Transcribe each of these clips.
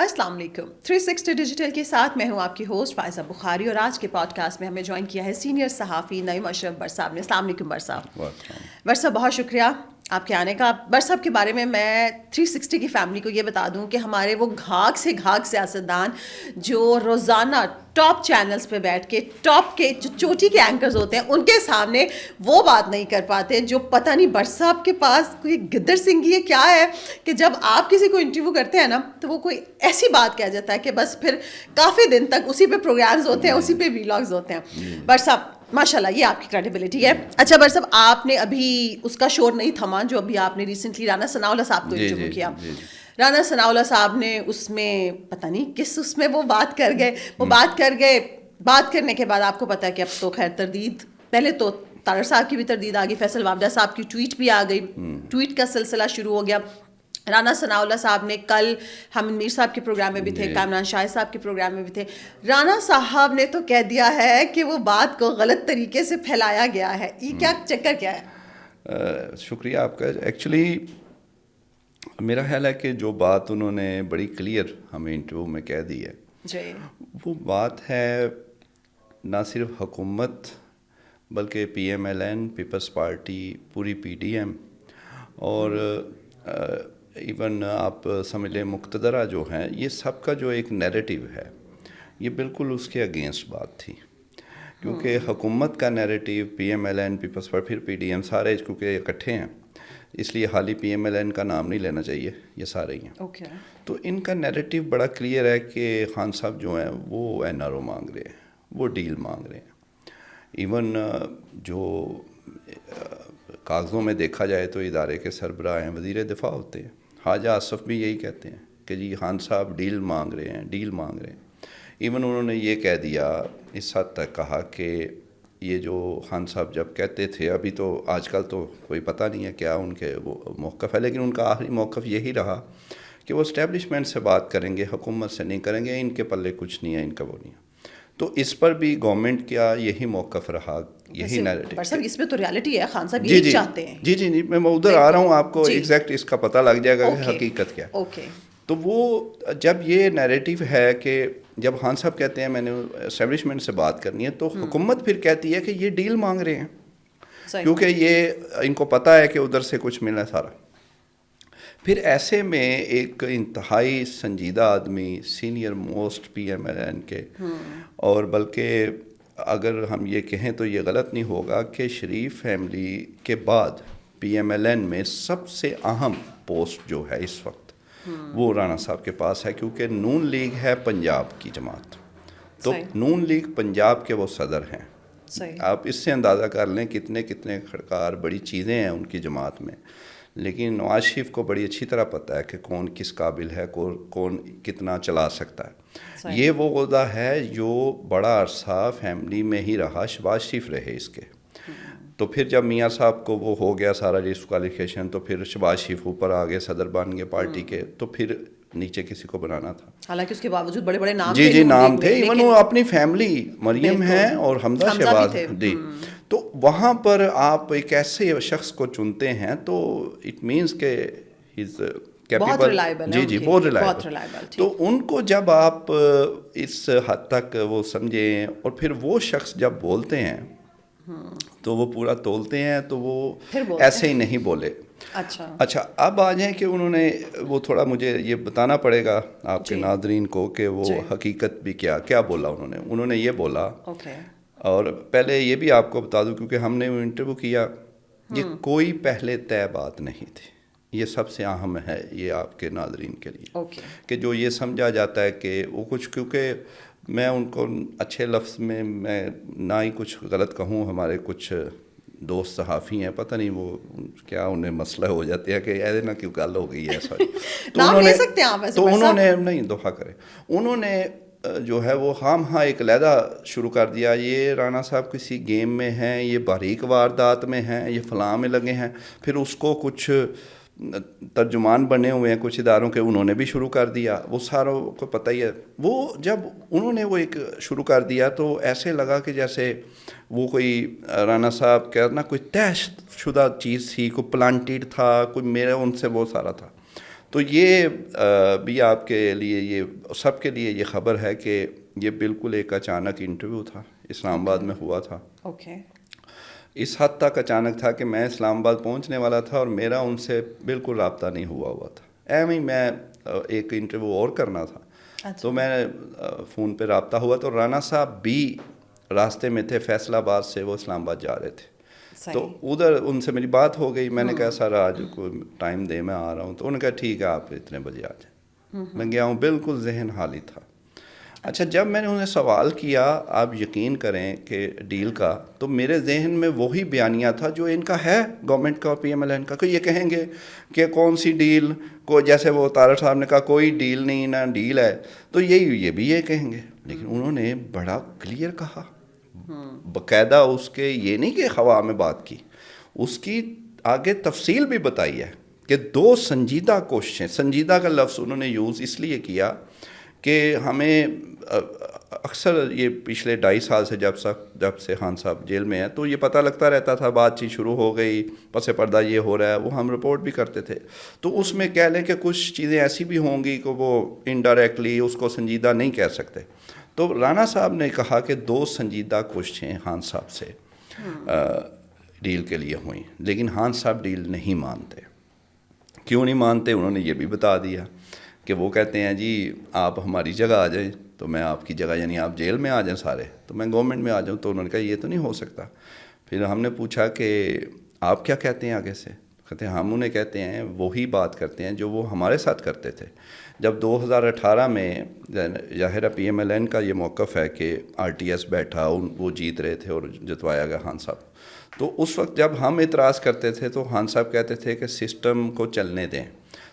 السلام علیکم. 360 ڈیجیٹل کے ساتھ میں ہوں آپ کی ہوسٹ فائزہ بخاری، اور آج کے پوڈ کاسٹ میں ہمیں جوائن کیا ہے سینئر صحافی نعیم اشرف بر صاحب نے. السلام علیکم بر صاحب. بر صاحب بہت شکریہ آپ کے آنے کا. بر صاحب کے بارے میں 360 کی فیملی کو یہ بتا دوں کہ ہمارے وہ گھاگ سے گھاگ سیاستدان جو روزانہ ٹاپ چینلز پہ بیٹھ کے ٹاپ کے جو چوٹی کے اینکرز ہوتے ہیں ان کے سامنے وہ بات نہیں کر پاتے جو پتہ نہیں بر صاحب کے پاس کوئی گدر سنگھی ہے کیا ہے کہ جب آپ کسی کو انٹرویو کرتے ہیں نا تو وہ کوئی ایسی بات کہہ جاتا ہے کہ بس پھر کافی دن تک اسی پہ پروگرامز ہوتے ہیں، اسی پہ ویلاگز ہوتے ہیں. بر صاحب ماشاء اللہ یہ آپ کی کریڈیبلٹی ہے. اچھا بر صاحب، آپ نے ابھی اس کا شور نہیں تھما جو ابھی آپ نے ریسنٹلی رانا ثناءاللہ صاحب کو انٹرویو کیا. رانا ثناءاللہ صاحب نے اس میں پتہ نہیں کس اس میں وہ بات کر گئے، بات کرنے کے بعد آپ کو پتا ہے کہ اب تو خیر تردید، پہلے تو طاہر صاحب کی بھی تردید آ گئی، فیصل وابدہ صاحب کی ٹویٹ بھی آ گئی، ٹویٹ کا سلسلہ شروع ہو گیا. رانا ثناءاللہ صاحب نے کل حامد میر صاحب کے پروگرام میں بھی تھے، کامران شاہد صاحب کے پروگرام میں بھی تھے. رانا صاحب نے تو کہہ دیا ہے کہ وہ بات کو غلط طریقے سے پھیلایا گیا ہے. یہ کیا چکر کیا ہے؟ شکریہ آپ کا. ایکچولی میرا خیال ہے کہ جو بات انہوں نے بڑی کلیئر ہمیں انٹرویو میں کہہ دی ہے جی، وہ بات ہے نہ صرف حکومت بلکہ P M L N, Peoples Party, پوری پی ڈی ایم اور ایون آپ سمجھ لیں مقتدرہ جو ہیں، یہ سب کا جو ایک نیریٹیو ہے یہ بالکل اس کے اگینسٹ بات تھی. کیونکہ حکومت کا narrative, P M L N, Peoples Party, پھر پی ڈی ایم، سارے کیونکہ اکٹھے ہیں اس لیے حالی پی ایم ایل این کا نام نہیں لینا چاہیے، یہ سارے ہی ہیں. تو ان کا نیریٹیو بڑا کلیئر ہے کہ خان صاحب جو ہیں وہ این آر او مانگ رہے ہیں، وہ ڈیل مانگ رہے ہیں. ایون جو کاغذوں میں دیکھا جائے تو ادارے کے سربراہ ہیں، وزیر دفاع ہوتے ہیں، خواجہ آصف بھی یہی کہتے ہیں کہ جی خان صاحب ڈیل مانگ رہے ہیں، ڈیل مانگ رہے ہیں. ایون انہوں نے یہ کہہ دیا، اس حد تک کہا کہ یہ جو خان صاحب جب کہتے تھے، ابھی تو آج کل تو کوئی پتہ نہیں ہے کیا ان کے وہ موقف ہے، لیکن ان کا آخری موقف یہی رہا کہ وہ اسٹیبلشمنٹ سے بات کریں گے، حکومت سے نہیں کریں گے، ان کے پلے کچھ نہیں ہے، ان کا وہ نہیں ہے. تو اس پر بھی گورنمنٹ کا یہی موقف رہا، یہی نیریٹو. صاحب اس میں تو ریالٹی ہے، خان صاحب یہی چاہتے ہیں. جی میں ادھر آ رہا ہوں، آپ کو ایگزیکٹ اس کا پتہ لگ جائے گا کہ حقیقت کیا ہے. تو وہ جب یہ نیریٹیو ہے کہ جب خان صاحب کہتے ہیں میں نے اسٹیبلشمنٹ سے بات کرنی ہے، تو حکومت پھر کہتی ہے کہ یہ ڈیل مانگ رہے ہیں کیونکہ یہ ان کو پتہ ہے کہ ادھر سے کچھ ملنا سارا. پھر ایسے میں ایک انتہائی سنجیدہ آدمی، senior most P M L N کے، اور بلکہ اگر ہم یہ کہیں تو یہ غلط نہیں ہوگا کہ شریف فیملی کے بعد پی ایم ایل این میں سب سے اہم پوسٹ جو ہے اس وقت وہ رانا صاحب کے پاس ہے. کیونکہ نون لیگ ہے پنجاب کی جماعت، تو نون لیگ پنجاب کے وہ صدر ہیں. آپ اس سے اندازہ کر لیں کتنے کھڑکار بڑی چیزیں ہیں ان کی جماعت میں. لیکن نواز شریف کو بڑی اچھی طرح پتہ ہے کہ کون کس قابل ہے، کون کتنا چلا سکتا ہے. یہ وہ عہدہ ہے جو بڑا عرصہ فیملی میں ہی رہا، شہباز شریف رہے اس کے. تو پھر جب میاں صاحب کو وہ ہو گیا سارا ڈسکوالیفیکیشن، تو پھر شہباز شریف اوپر آ گئے، صدر بن گئے پارٹی کے. تو پھر نیچے کسی کو بنانا تھا، حالانکہ اس کے باوجود بڑے بڑے نام جی نام تھے. ایون وہ اپنی فیملی مریم ہیں اور حمزہ شہباز جی. تو وہاں پر آپ ایک ایسے شخص کو چنتے ہیں تو اٹ مینس کہ بہت ریلائبل. جی بہت ریلائبل. تو ان کو جب آپ اس حد تک وہ سمجھیں، اور پھر وہ شخص جب بولتے ہیں تو وہ پورا تولتے ہیں، تو وہ ایسے ہی نہیں بولے. اچھا اب آ جائیں کہ انہوں نے وہ تھوڑا مجھے یہ بتانا پڑے گا آپ کے ناظرین کو کہ وہ حقیقت بھی کیا بولا. انہوں نے یہ بولا، اور پہلے یہ بھی آپ کو بتا دوں کیونکہ ہم نے وہ انٹرویو کیا، یہ کوئی پہلے طے بات نہیں تھی. یہ سب سے اہم ہے یہ آپ کے ناظرین کے لیے کہ جو یہ سمجھا جاتا ہے کہ وہ کچھ، کیونکہ میں ان کو اچھے لفظ میں نہ ہی کچھ غلط کہوں، ہمارے کچھ دوست صحافی ہیں، پتہ نہیں وہ کیا انہیں مسئلہ ہو جاتے ہیں کہ ایسے نہ کیوں گل ہو گئی ہے ایسا. تو انہوں نے نہیں دفاع کرے، انہوں نے جو ہے وہ ہاں ایک علیحدہ شروع کر دیا، یہ رانا صاحب کسی گیم میں ہیں، یہ باریک واردات میں ہیں، یہ فلاں میں لگے ہیں. پھر اس کو کچھ ترجمان بنے ہوئے ہیں کچھ اداروں کے، انہوں نے بھی شروع کر دیا. وہ ساروں کو پتہ ہی ہے. وہ جب انہوں نے وہ ایک شروع کر دیا تو ایسے لگا کہ جیسے وہ کوئی رانا صاحب کہنا کوئی طے شدہ چیز تھی، کوئی پلانٹیڈ تھا، کوئی میرا ان سے وہ سارا تھا. تو یہ بھی آپ کے لیے، یہ سب کے لیے یہ خبر ہے کہ یہ بالکل ایک اچانک انٹرویو تھا، اسلام آباد میں ہوا تھا. اس حد تک اچانک تھا کہ میں اسلام آباد پہنچنے والا تھا اور میرا ان سے بالکل رابطہ نہیں ہوا تھا. ایم ہی میں ایک انٹرویو اور کرنا تھا، تو میں فون پہ رابطہ ہوا تو رانا صاحب بھی راستے میں تھے، فیصل آباد سے وہ اسلام آباد جا رہے تھے. تو ادھر ان سے میری بات ہو گئی. میں نے کہا سر آج کوئی ٹائم دے، میں آ رہا ہوں. تو انہوں نے کہا ٹھیک ہے آپ اتنے بجے آ جائیں. میں گیا ہوں، بالکل ذہن خالی تھا. اچھا جب میں نے انہیں سوال کیا آپ یقین کریں کہ ڈیل کا، تو میرے ذہن میں وہی بیانیہ تھا جو ان کا ہے گورنمنٹ کا، پی ایم ایل این کا، کہ یہ کہیں گے کہ کون سی ڈیل کو، جیسے وہ طارق صاحب نے کہا کوئی ڈیل نہیں، نہ ڈیل ہے، تو یہ بھی یہ کہیں گے. لیکن انہوں نے بڑا کلیئر کہا، باقاعدہ اس کے یہ نہیں کہ خواہ میں بات کی، اس کی آگے تفصیل بھی بتائی ہے کہ 2 سنجیدہ کوششیں، سنجیدہ کا لفظ انہوں نے یوز اس لیے کیا کہ ہمیں اکثر یہ پچھلے 2.5 سال سے جب سے خان صاحب جیل میں ہیں تو یہ پتہ لگتا رہتا تھا، بات چیت شروع ہو گئی، پس پردہ یہ ہو رہا ہے، وہ ہم رپورٹ بھی کرتے تھے. تو اس میں کہہ لیں کہ کچھ چیزیں ایسی بھی ہوں گی کہ وہ انڈائریکٹلی اس کو سنجیدہ نہیں کہہ سکتے. تو رانا صاحب نے کہا کہ 2 سنجیدہ کوششیں خان صاحب سے ڈیل کے لیے ہوئیں، لیکن خان صاحب ڈیل نہیں مانتے. کیوں نہیں مانتے؟ انہوں نے یہ بھی بتا دیا کہ وہ کہتے ہیں جی آپ ہماری جگہ آ جائیں تو میں آپ کی جگہ، یعنی آپ جیل میں آ جائیں سارے تو میں گورنمنٹ میں آ جاؤں. تو انہوں نے کہا یہ تو نہیں ہو سکتا. پھر ہم نے پوچھا کہ آپ کیا کہتے ہیں آگے سے؟ کہتے ہیں ہم انہیں کہتے ہیں وہی بات کرتے ہیں جو وہ ہمارے ساتھ کرتے تھے. جب 2018 میں ظاہر پی ایم ایل این کا یہ موقف ہے کہ آر ٹی ایس بیٹھا، وہ جیت رہے تھے اور جتوایا گیا خان صاحب. تو اس وقت جب ہم اعتراض کرتے تھے تو خان صاحب کہتے تھے کہ سسٹم کو چلنے دیں،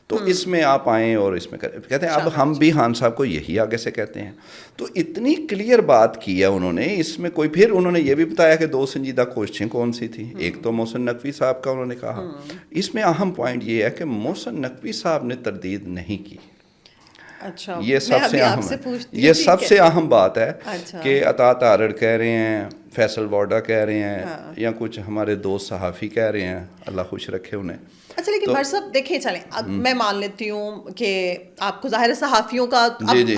تو اس میں آپ آئیں اور اس میں کریں. کہتے ہیں اب ہم بھی خان صاحب کو یہی آگے سے کہتے ہیں. تو اتنی کلیئر بات کی ہے انہوں نے اس میں کوئی. پھر انہوں نے یہ بھی بتایا کہ 2 سنجیدہ کوششیں کون سی تھیں. ایک تو محسن نقوی صاحب کا انہوں نے کہا. اس میں اہم پوائنٹ یہ ہے کہ محسن نقوی صاحب نے تردید نہیں کی. اچھا یہ سب سے اہم بات ہے کہ عطا تارڑ کہہ رہے ہیں، فیصل وارڈا کہہ رہے ہیں، یا کچھ ہمارے دوست صحافی کہہ رہے ہیں، اللہ خوش رکھے انہیں. اچھا لیکن بھٹ صاحب دیکھیں، چلیں اب میں مان لیتی ہوں کہ آپ کو ظاہر صحافیوں کا،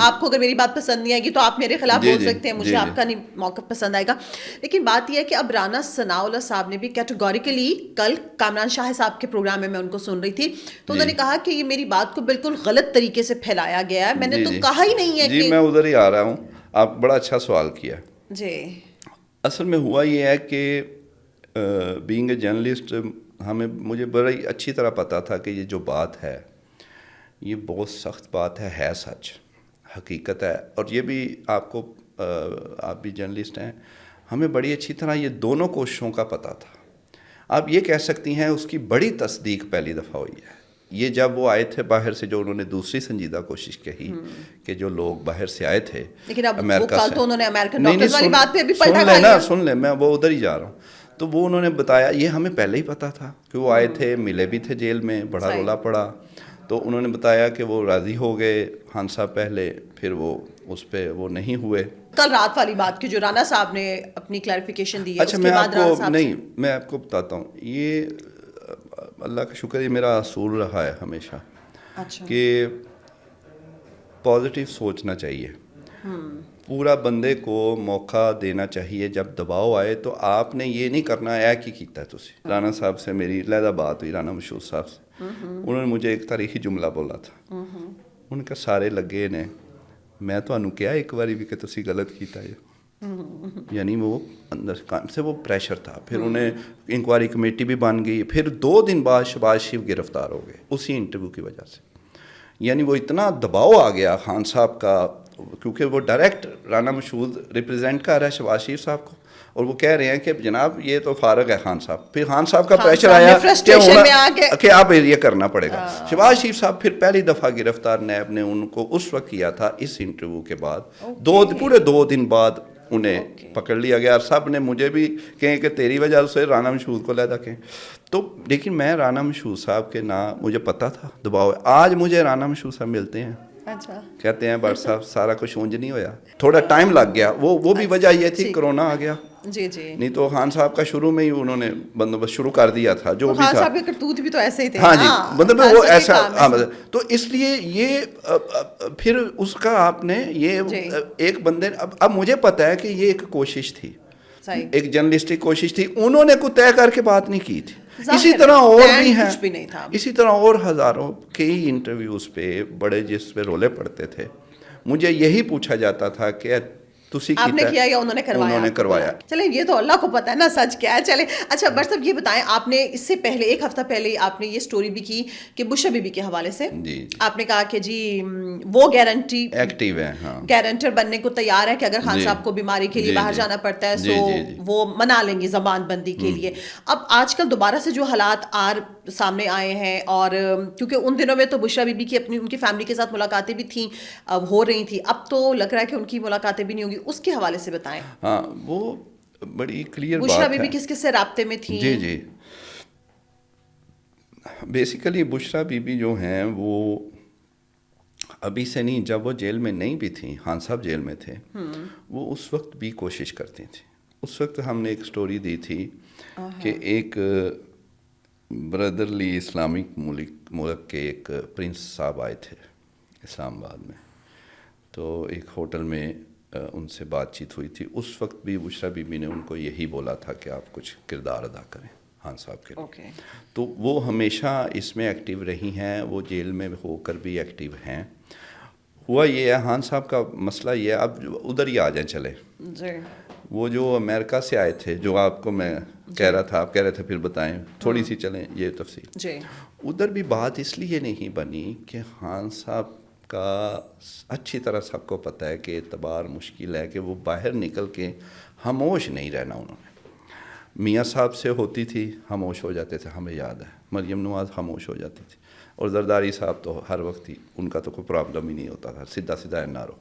آپ کو اگر میری بات پسند نہیں آئے گی تو آپ میرے خلاف بول سکتے ہیں، مجھے آپ کا نہیں موقف پسند آئے گا. لیکن بات یہ ہے کہ اب رانا ثناءاللہ صاحب نے بھی کیٹیگوریکلی، کل کامران شاہ صاحب کے پروگرام میں ان کو سن رہی تھی تو انہوں نے کہا کہ یہ میری بات کو بالکل غلط طریقے سے پھیلایا گیا ہے، میں نے تو کہا ہی نہیں ہے. جی میں ادھر ہی آ رہا ہوں. آپ بڑا اچھا سوال کیا. جی اصل میں ہوا یہ ہے کہ بینگ اے جرنلسٹ مجھے بڑی اچھی طرح پتہ تھا کہ یہ جو بات ہے یہ بہت سخت بات ہے سچ، حقیقت ہے. اور یہ بھی آپ بھی جرنلسٹ ہیں، ہمیں بڑی اچھی طرح یہ دونوں کوششوں کا پتہ تھا. آپ یہ کہہ سکتی ہیں اس کی بڑی تصدیق پہلی دفعہ ہوئی ہے. یہ جب وہ آئے تھے باہر سے، جو انہوں نے دوسری سنجیدہ کوشش کہی کہ جو لوگ باہر سے آئے تھے امریکہ سے، سن لیں میں وہ ادھر ہی جا رہا ہوں. تو وہ انہوں نے بتایا، یہ ہمیں پہلے ہی پتہ تھا کہ وہ آئے تھے، ملے بھی تھے جیل میں، بڑا رولا پڑا. تو انہوں نے بتایا کہ وہ راضی ہو گئے خان صاحب پہلے، پھر وہ اس پہ وہ نہیں ہوئے. کل رات والی بات کی جو رانا صاحب نے اپنی کلیریفیکیشن دی ہے. اچھا میں آپ کو بتاتا ہوں، یہ اللہ کا شکر یہ میرا اصول رہا ہے ہمیشہ کہ پازیٹیو سوچنا چاہیے. پورا بندے کو موقع دینا چاہیے. جب دباؤ آئے تو آپ نے یہ نہیں کرنا ایک ہی کیتا ہے. تسی رانا صاحب سے میری علیحدہ بات ہوئی، رانا مشہور صاحب سے. انہوں نے مجھے ایک تاریخی جملہ بولا تھا. ان کا سارے لگے نے میں تمہیں کیا ایک باری بھی کہ تسی غلط کیتا ہے. یعنی وہ اندر سے وہ پریشر تھا. پھر انہیں انکوائری کمیٹی بھی بن گئی. پھر 2 دن بعد شہباز شریف گرفتار ہو گئے اسی انٹرویو کی وجہ سے. یعنی وہ اتنا دباؤ آ گیا خان صاحب کا، کیونکہ وہ ڈائریکٹ رانا مشہور ریپرزینٹ کر رہا ہے شہباز شریف صاحب کو، اور وہ کہہ رہے ہیں کہ جناب یہ تو فارغ ہے خان صاحب. پھر خان صاحب کا پریشر آیا کہ اب یہ کرنا پڑے گا. شہباز شریف صاحب پھر پہلی دفعہ گرفتار نیب نے ان کو اس وقت کیا تھا اس انٹرویو کے بعد. پورے 2 دن بعد انہیں پکڑ لیا گیا. سب نے مجھے بھی کہیں کہ تیری وجہ سے رانا مشہور کو علیحدہ کہیں. تو لیکن میں رانا مشہور صاحب کے مجھے پتہ تھا دباؤ. آج مجھے رانا مشہور صاحب ملتے ہیں، کہتے ہیں بٹ صاحب سارا کچھ اونج نہیں ہویا، تھوڑا ٹائم لگ گیا. وہ بھی وجہ یہ تھی کرونا آ گیا. جی جی. نہیں تو خان صاحب کا شروع میں ہی انہوں نے بندوبست شروع کر دیا تھا جو بھی تھا. خان صاحب کے کرتوت بھی تو ایسے ہی تھے. ہاں جی, مطلب وہ ایسا. تو اس لیے یہ پھر اس کا آپ نے یہ ایک بندے, اب مجھے پتا ہے کہ یہ ایک کوشش تھی, ایک جرنلسٹک کوشش تھی, انہوں نے کوئی طے کر کے بات نہیں کی تھی. اسی طرح اور بھی ہیں, اسی طرح اور ہزاروں کئی انٹرویوز پہ بڑے جس پہ رولے پڑتے تھے, مجھے یہی پوچھا جاتا تھا کہ آپ نے کیا یا انہوں نے کروایا. چلے یہ تو اللہ کو پتا ہے نا سچ کیا ہے. چلے اچھا بر صاحب یہ بتائیں, آپ نے اس سے پہلے ایک ہفتہ پہلے آپ نے یہ سٹوری بھی کی کہ بشرا بی بی کے حوالے سے آپ نے کہا کہ جی وہ گارنٹی ایکٹیو ہے, گارنٹر بننے کو تیار ہے کہ اگر خان صاحب کو بیماری کے لیے باہر جانا پڑتا ہے سو وہ منا لیں گے زبان بندی کے لیے. اب آج کل دوبارہ سے جو حالات سامنے آئے ہیں, اور کیونکہ ان دنوں میں تو بشرا بی بی کی اپنی ان کی فیملی کے ساتھ ملاقاتیں بھی تھیں, ہو رہی تھیں, اب تو لگ رہا ہے کہ ان کی ملاقاتیں بھی نہیں ہوگی, اس کے حوالے سے بتائیں. ہاں وہ بڑی کلیئر بات ہے. بشرا بی بی کس کس سے رابطے میں تھیں؟ جی جی, بیسیکلی بشرا بی بی جو ہیں وہ ابھی سے نہیں, جب وہ جیل میں نہیں بھی تھیں, خان صاحب جیل میں تھے, وہ اس وقت بھی کوشش کرتی تھیں. اس وقت ہم نے ایک سٹوری دی تھی کہ ایک برادرلی اسلامک ملک کے ایک پرنس صاحب آئے تھے اسلام آباد میں, تو ایک ہوٹل میں ان سے بات چیت ہوئی تھی. اس وقت بھی بشرا بی بی نے ان کو یہی بولا تھا کہ آپ کچھ کردار ادا کریں خان صاحب کے لیے. تو وہ ہمیشہ اس میں ایکٹیو رہی ہیں, وہ جیل میں ہو کر بھی ایکٹیو ہیں. ہوا یہ ہے, خان صاحب کا مسئلہ یہ ہے, اب ادھر ہی آ جائیں چلے. وہ جو امریکہ سے آئے تھے, جو آپ کو میں کہہ رہا تھا, آپ کہہ رہے تھے پھر بتائیں تھوڑی سی, چلیں یہ تفصیل. ادھر بھی بات اس لیے نہیں بنی کہ خان صاحب کا اچھی طرح سب کو پتہ ہے کہ اعتبار مشکل ہے, کہ وہ باہر نکل کے خاموش نہیں رہنا. انہوں نے میاں صاحب سے ہوتی تھی, خاموش ہو جاتے تھے, ہمیں یاد ہے. مریم نواز خاموش ہو جاتی تھی, اور زرداری صاحب تو ہر وقت ہی, ان کا تو کوئی پرابلم ہی نہیں ہوتا تھا, سیدھا سیدھا NRO.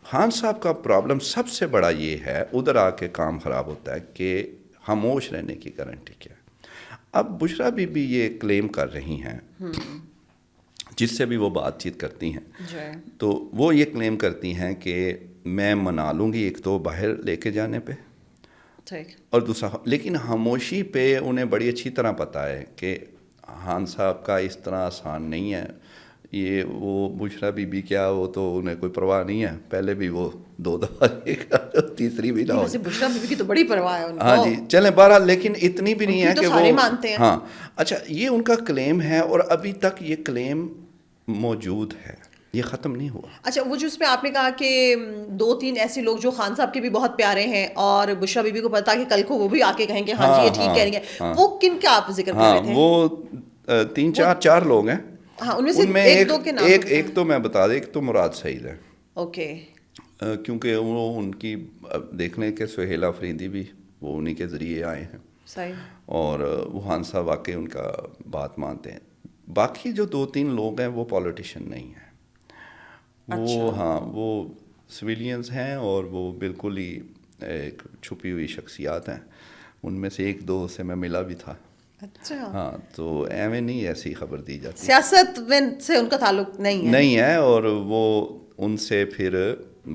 خان صاحب کا پرابلم سب سے بڑا یہ ہے, ادھر آ کے کام خراب ہوتا ہے کہ خاموش رہنے کی گارنٹی کیا ہے. اب بشرا بی بی یہ کلیم کر رہی ہیں, جس سے بھی وہ بات چیت کرتی ہیں, تو وہ یہ کلیم کرتی ہیں کہ میں منا لوں گی, ایک تو باہر لے کے جانے پہ, اور دوسرا, لیکن خاموشی پہ انہیں بڑی اچھی طرح پتہ ہے کہ خان صاحب کا اس طرح آسان نہیں ہے. یہ وہ بشرا بی بی کیا, وہ تو انہیں کوئی پرواہ نہیں ہے, پہلے بھی وہ 2 دفعہ تیسری بھی نہ ہو. بشرا بی بی کی تو بڑی پرواہ ہے ان کو. ہاں جی, چلیں بہرحال, لیکن اتنی بھی نہیں ہے کہ وہ مانتے ہیں. ہاں اچھا, یہ ان کا کلیم ہے, اور ابھی تک یہ کلیم موجود ہے, یہ ختم نہیں ہوا. اچھا, وہ جو اس میں آپ نے کہا کہ 2-3 ایسے لوگ جو خان صاحب کے بھی بہت پیارے ہیں, اور بشرا بی بی کو پتا کہ کل کو وہ بھی آ کے کہیں گے ہاں جی یہ ٹھیک کہہ رہی ہیں, وہ کن کا آپ ذکر کر رہے تھے؟ وہ 3-4 لوگ ہیں. ہاں, ان میں سے ایک دو کے نام ایک تو میں بتا دیں, ایک تو مراد سعید ہے. اوکے. کیونکہ وہ ان کی دیکھ لیں کہ سہیل آفریدی بھی وہ انہی کے ذریعے آئے ہیں. صحیح. اور وہ خان صاحب واقعی ان کا بات مانتے ہیں. باقی جو 2-3 لوگ ہیں وہ پولیٹیشین نہیں ہیں. وہ ہاں وہ سویلینز ہیں, اور وہ بالکل ہی ایک چھپی ہوئی شخصیات ہیں. ان میں سے 1-2 سے میں ملا بھی تھا. اچھا. ہاں, تو ایویں نہیں ایسی خبر دی جاتی. سیاست سے ان کا تعلق نہیں ہے, اور وہ ان سے پھر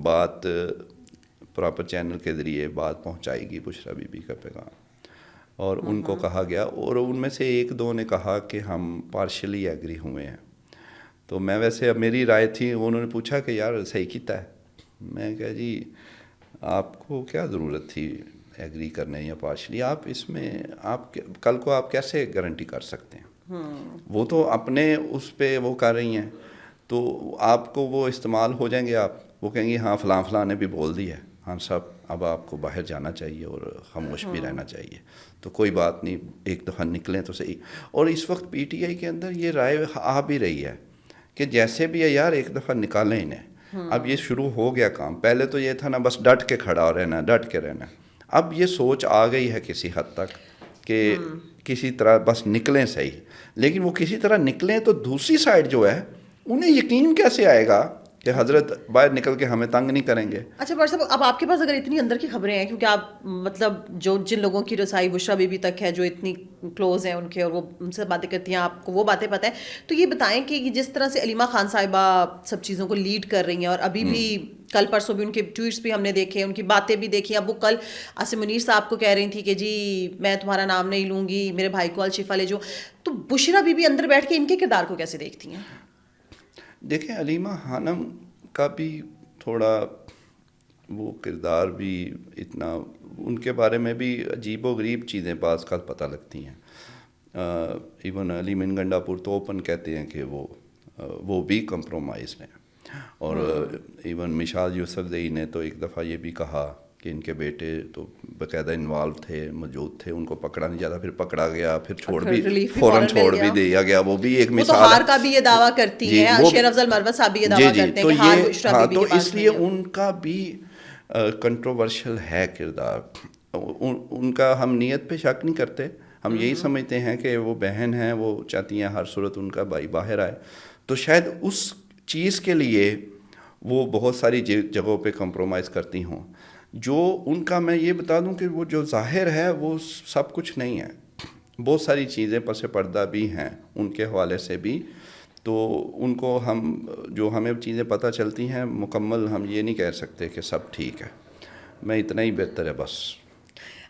بات پراپر چینل کے ذریعے بات پہنچائے گی بشرا بی بی کا پیغام. اور ان کو کہا گیا, اور ان میں سے 1-2 نے کہا کہ ہم پارشلی ایگری ہوئے ہیں. تو میں ویسے, اب میری رائے تھی, انہوں نے پوچھا کہ یار صحیح کیتا ہے. میں کہا جی آپ کو کیا ضرورت تھی ایگری کرنے یا پارشلی, آپ اس میں آپ کل کو آپ کیسے گارنٹی کر سکتے ہیں؟ وہ تو اپنے اس پہ وہ کر رہی ہیں, تو آپ کو وہ استعمال ہو جائیں گے. آپ وہ کہیں گے ہاں فلاں نے بھی بول دی ہے خان صاحب, اب آپ کو باہر جانا چاہیے اور خاموش بھی رہنا چاہیے. تو کوئی بات نہیں, ایک دفعہ نکلیں تو صحیح. اور اس وقت PTI کے اندر یہ رائے آ بھی رہی ہے کہ جیسے بھی ہے یار ایک دفعہ نکالیں انہیں. اب یہ شروع ہو گیا کام. پہلے تو یہ تھا نا بس ڈٹ کے کھڑا رہنا, ڈٹ کے رہنا. اب یہ سوچ آ گئی ہے کسی حد تک کہ کسی طرح بس نکلیں صحیح. لیکن وہ کسی طرح نکلیں تو دوسری سائڈ جو ہے انہیں یقین کیسے آئے گا کہ حضرت باہر نکل کے ہمیں تنگ نہیں کریں گے. اچھا بر صاحب, اب آپ کے پاس اگر اتنی اندر کی خبریں ہیں, کیونکہ آپ مطلب جو جن لوگوں کی رسائی بشرا بی بی تک ہے, جو اتنی کلوز ہیں ان کے, اور وہ ان سے باتیں کرتی ہیں, آپ کو وہ باتیں پتہ ہیں, تو یہ بتائیں کہ جس طرح سے علیمہ خان صاحبہ سب چیزوں کو لیڈ کر رہی ہیں, اور ابھی بھی کل پرسوں بھی ان کے ٹویٹس بھی ہم نے دیکھے, ان کی باتیں بھی دیکھی. اب وہ کل عاصم منیر صاحب کو کہہ رہی تھی کہ جی میں تمہارا نام نہیں لوں گی, میرے بھائی کو الشفا لے جو. تو بشرا بی بی اندر بیٹھ کے ان کے کردار کو کیسے دیکھتی ہیں؟ دیکھیں علیمہ خانم کا بھی تھوڑا وہ کردار بھی اتنا, ان کے بارے میں بھی عجیب و غریب چیزیں بعض کا پتہ لگتی ہیں. ایون علی من گنڈا پور تو اوپن کہتے ہیں کہ وہ بھی کمپرومائز ہیں. اور ایون مشال یوسف زئی نے تو ایک دفعہ یہ بھی کہا کہ ان کے بیٹے تو باقاعدہ انوالو تھے, موجود تھے, ان کو پکڑا نہیں جاتا, پھر پکڑا گیا, پھر فوراً چھوڑ بھی دیا گیا. وہ بھی ایک مثال ہے. ہار کا بھی یہ دعویٰ کرتی ہیں, شیر افضل مروت صاحب بھی یہ دعویٰ کرتے ہیں کہ ہار بشرا بی بی کے پاس. تو اس لیے ان کا بھی کنٹروورشل ہے کردار. ان کا ہم نیت پہ شک نہیں کرتے, ہم یہی سمجھتے ہیں کہ وہ بہن ہیں, وہ چاہتی ہیں ہر صورت ان کا بھائی باہر آئے. تو شاید اس چیز کے لیے وہ بہت ساری جگہوں پہ کمپرومائز کرتی ہوں. جو ان کا میں یہ بتا دوں کہ وہ جو ظاہر ہے وہ سب کچھ نہیں ہے, بہت ساری چیزیں پس پردہ بھی ہیں ان کے حوالے سے بھی. تو ان کو جو ہمیں چیزیں پتہ چلتی ہیں مکمل ہم یہ نہیں کہہ سکتے کہ سب ٹھیک ہے, میں اتنا ہی بہتر ہے بس.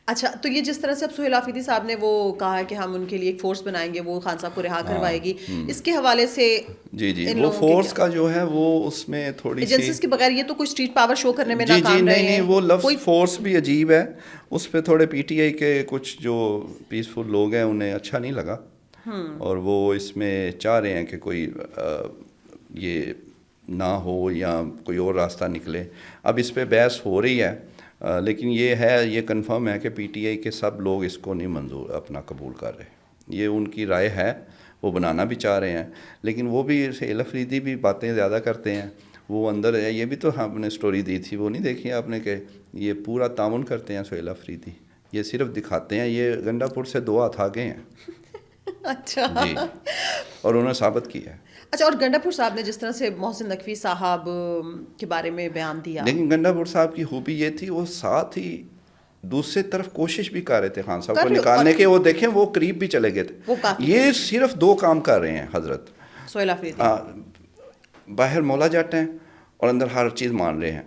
اچھا, تو یہ جس طرح سے اب سہیل آفریدی صاحب نے وہ کہا ہے کہ ہم ان کے لیے ایک فورس بنائیں گے, وہ خان صاحب کو رہا کروائے گی, اس کے حوالے سے جی وہ فورس کا جو ہے وہ اس میں تھوڑی سی ایجنسیز کے بغیر یہ تو کچھ اسٹریٹ پاور شو کرنے میں ناکام رہے ہیں. نہیں, وہ لفظ فورس بھی عجیب ہے, اس پہ تھوڑے پی ٹی آئی کے کچھ جو پیسفل لوگ ہیں انہیں اچھا نہیں لگا, اور وہ اس میں چاہ رہے ہیں کہ کوئی یہ نہ ہو یا کوئی اور راستہ نکلے. اب اس پہ بحث ہو رہی ہے, لیکن یہ کنفرم ہے کہ پی ٹی آئی کے سب لوگ اس کو نہیں منظور اپنا قبول کر رہے. یہ ان کی رائے ہے, وہ بنانا بھی چاہ رہے ہیں, لیکن وہ بھی سہیل آفریدی بھی باتیں زیادہ کرتے ہیں. وہ اندر ہے, یہ بھی تو ہم نے سٹوری دی تھی, وہ نہیں دیکھی آپ نے کہ یہ پورا تعاون کرتے ہیں سہیل آفریدی, یہ صرف دکھاتے ہیں. یہ گنڈا پور سے 2 ہاتھ آگے ہیں. اچھا جی, اور انہوں نے ثابت کیا ہے. اچھا, اور گنڈا پور صاحب نے جس طرح سے محسن نقوی صاحب کے بارے میں بیان دیا, لیکن گنڈا پور صاحب کی خوبی یہ تھی وہ ساتھ ہی دوسری طرف کوشش بھی کر رہے تھے خان صاحب کو نکالنے کے. وہ دیکھیں وہ قریب بھی چلے گئے تھے. یہ صرف 2 کام کر رہے ہیں حضرت سہیل آفریدی, باہر مولا جٹ ہیں اور اندر ہر چیز مان رہے ہیں.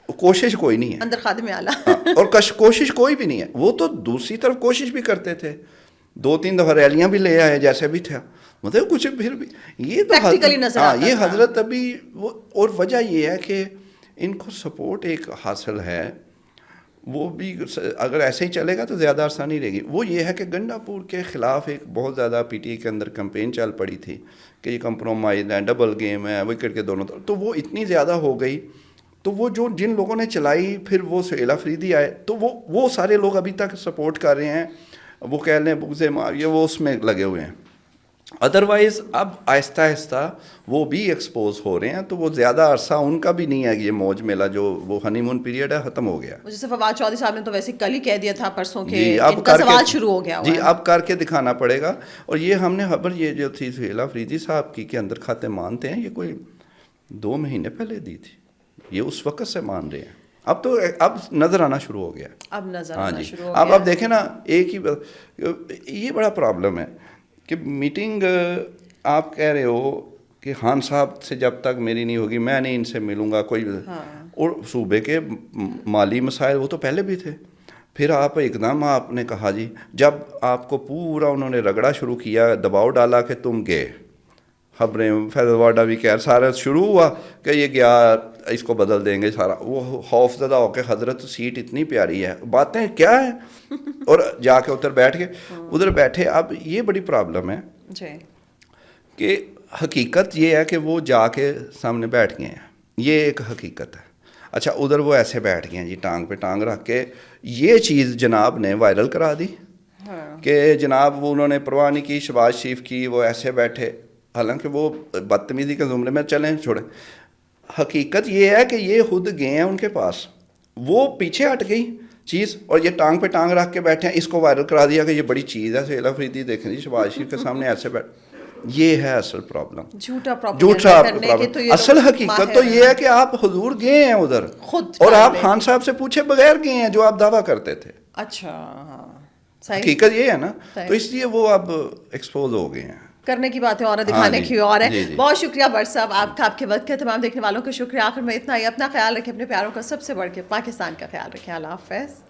کوشش کوئی نہیں ہے, اندر خادم اعلیٰ اور کوشش کوئی بھی نہیں ہے. وہ تو دوسری طرف کوشش بھی کرتے تھے, 2-3 دفعہ ریلیاں بھی لے آئے جیسے بھی تھا, مطلب کچھ پھر بھی یہ تو یہ حضرت ابھی وہ. اور وجہ یہ ہے کہ ان کو سپورٹ ایک حاصل ہے, وہ بھی اگر ایسے ہی چلے گا تو زیادہ عرصہ نہیں رہے گی. وہ یہ ہے کہ گنڈا پور کے خلاف ایک بہت زیادہ پی ٹی آئی کے اندر کمپین چل پڑی تھی کہ یہ کمپرومائز ہے, ڈبل گیم ہے, وکٹ کے دونوں طرف. تو وہ اتنی زیادہ ہو گئی, تو وہ جن لوگوں نے چلائی پھر وہ سہیل آفریدی آئے, تو وہ سارے لوگ ابھی تک سپورٹ کر رہے ہیں. وہ کہہ لیں بغض معاویہ, وہ اس میں لگے ہوئے ہیں. ادروائز اب آہستہ آہستہ وہ بھی ایکسپوز ہو رہے ہیں, تو وہ زیادہ عرصہ ان کا بھی نہیں ہے یہ موج میلہ جو وہ ہنی مون پیریڈ ہے ختم ہو گیا. جیسے فواد چودھری صاحب نے تو ویسے کل ہی کہہ دیا تھا پرسوں کے ان کا سوال شروع ہو گیا. جی اب کر کے دکھانا پڑے گا. اور یہ ہم نے خبر یہ جو تھی سہیل آفریدی صاحب کی کہ اندر کھاتے مانتے ہیں, یہ کوئی 2 مہینے پہلے دی تھی, یہ اس وقت سے مان رہے ہیں. اب تو اب نظر آنا شروع ہو گیا. اب نظر آنا شروع ہو گیا. اب دیکھیں نا, ایک ہی یہ بڑا پرابلم ہے کہ میٹنگ آپ کہہ رہے ہو کہ خان صاحب سے جب تک میری نہیں ہوگی میں نہیں ان سے ملوں گا کوئی. اور صوبے کے مالی مسائل وہ تو پہلے بھی تھے. پھر آپ اقدام آپ نے کہا جی, جب آپ کو پورا انہوں نے رگڑا شروع کیا, دباؤ ڈالا کہ تم گئے, خبریں فیضل واڈا بھی کہہ سارا شروع ہوا کہ یہ گیا اس کو بدل دیں گے سارا. وہ خوف زدہ ہو کے حضرت سیٹ اتنی پیاری ہے, باتیں کیا ہیں, اور جا کے ادھر بیٹھے. اب یہ بڑی پرابلم ہے کہ حقیقت یہ ہے کہ وہ جا کے سامنے بیٹھ گئے ہیں, یہ ایک حقیقت ہے. اچھا ادھر وہ ایسے بیٹھ گئے ہیں جی, ٹانگ پہ ٹانگ رکھ کے. یہ چیز جناب نے وائرل کرا دی کہ جناب وہ انہوں نے پرواہ نہیں کی شہباز شریف کی, وہ ایسے بیٹھے, حالانکہ وہ بدتمیزی کے زمرے میں چلیں چھوڑیں. حقیقت یہ ہے کہ یہ خود گئے ہیں ان کے پاس, وہ پیچھے ہٹ گئی چیز, اور یہ ٹانگ پہ ٹانگ رکھ کے بیٹھے ہیں. اس کو وائرل کرا دیا کہ یہ بڑی چیز ہے, سہیل آفریدی دیکھیں جی شہباز شریف کے سامنے ایسے بیٹھ. یہ ہے اصل پرابلم, جھوٹا پرابلم. اصل حقیقت تو یہ ہے کہ آپ حضور گئے ہیں ادھر, اور آپ خان صاحب سے پوچھے بغیر گئے ہیں جو آپ دعویٰ کرتے تھے. اچھا حقیقت یہ ہے نا, تو اس لیے وہ اب ایکسپوز ہو گئے ہیں. کرنے کی بات ہے اور دکھانے کی اور ہے. بہت شکریہ بٹ صاحب آپ کا, آپ کے وقت کا. تمام دیکھنے والوں کا شکریہ. آخر میں اتنا ہی, اپنا خیال رکھیں, اپنے پیاروں کا سب سے بڑھ کے پاکستان کا خیال رکھیں. اللہ حافظ.